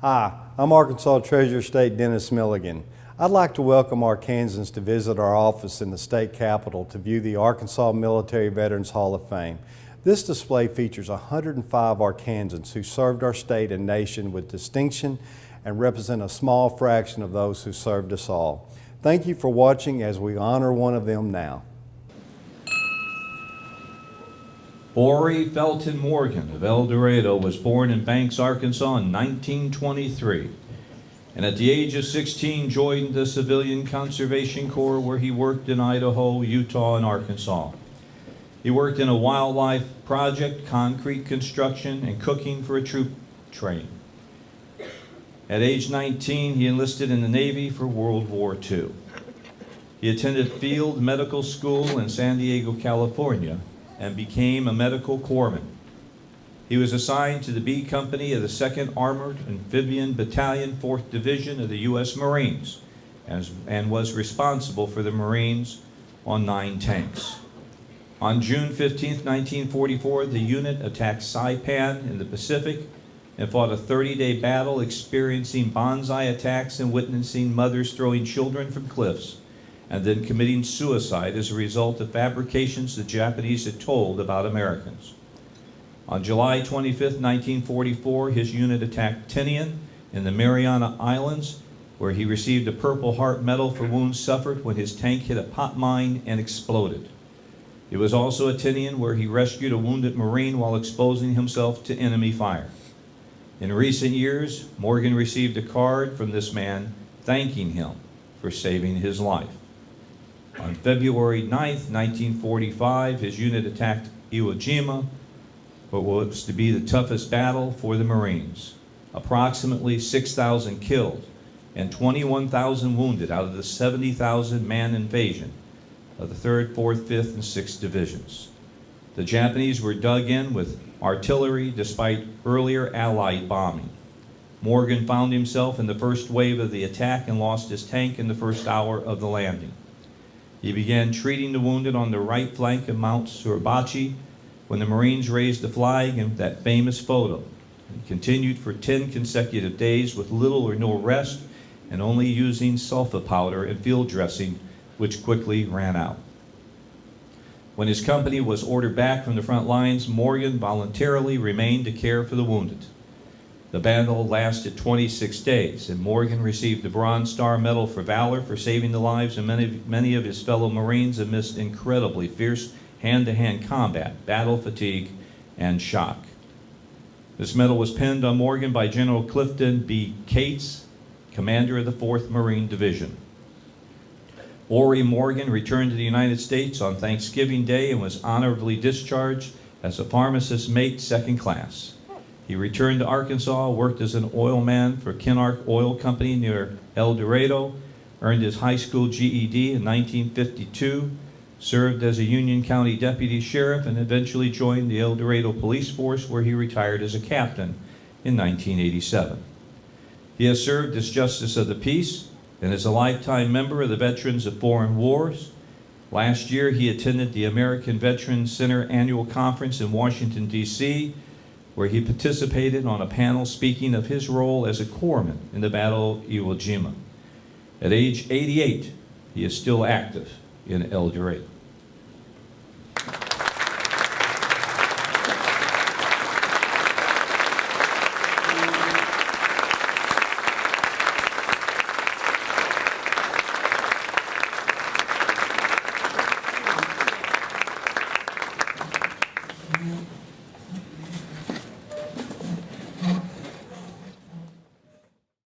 Hi, I'm Arkansas Treasurer State Dennis Milligan. I'd like to welcome Arkansans to visit our office in the state capitol to view the Arkansas Military Veterans Hall of Fame. This display features 105 Arkansans who served our state and nation with distinction and represent a small fraction of those who served us all. Thank you for watching as we honor one of them now. Orie F Morgan of El Dorado was born in Banks, Arkansas in 1923, and at the age of 16 joined the Civilian Conservation Corps, where he worked in Idaho, Utah, and Arkansas. He worked in a wildlife project, concrete construction, and cooking for a troop train. At age 19, he enlisted in the Navy for World War II. He attended field medical school in San Diego, California, and became a medical corpsman. He was assigned to the B Company of the 2nd Armored Amphibian Battalion, 4th Division of the U.S. Marines, and was responsible for the Marines on 9 tanks. On June 15, 1944, the unit attacked Saipan in the Pacific and fought a 30-day battle, experiencing banzai attacks and witnessing mothers throwing children from cliffs, and then committing suicide as a result of fabrications the Japanese had told about Americans. On July 25, 1944, his unit attacked Tinian in the Mariana Islands, where he received a Purple Heart Medal for wounds suffered when his tank hit a pot mine and exploded. It was also at Tinian where he rescued a wounded Marine while exposing himself to enemy fire. In recent years, Morgan received a card from this man thanking him for saving his life. On February 9, 1945, his unit attacked Iwo Jima, what was to be the toughest battle for the Marines. Approximately 6,000 killed and 21,000 wounded out of the 70,000 man invasion of the 3rd, 4th, 5th, and 6th Divisions. The Japanese were dug in with artillery despite earlier Allied bombing. Morgan found himself in the first wave of the attack and lost his tank in the first hour of the landing. He began treating the wounded on the right flank of Mount Suribachi when the Marines raised the flag in that famous photo. He continued for 10 consecutive days with little or no rest and only using sulfa powder and field dressing, which quickly ran out. When his company was ordered back from the front lines, Morgan voluntarily remained to care for the wounded. The battle lasted 26 days, and Morgan received the Bronze Star Medal for valor for saving the lives of many of his fellow Marines amidst incredibly fierce hand-to-hand combat, battle fatigue, and shock. This medal was pinned on Morgan by General Clifton B. Cates, commander of the 4th Marine Division. Orie Morgan returned to the United States on Thanksgiving Day and was honorably discharged as a pharmacist mate 2nd class. He returned to Arkansas, worked as an oil man for Kinark Oil Company near El Dorado, earned his high school GED in 1952, served as a Union County Deputy Sheriff, and eventually joined the El Dorado Police Force, where he retired as a captain in 1987. He has served as Justice of the Peace and is a lifetime member of the Veterans of Foreign Wars. Last year, he attended the American Veterans Center Annual Conference in Washington, D.C., where he participated on a panel speaking of his role as a corpsman in the Battle of Iwo Jima. At age 88, he is still active in El Dorado.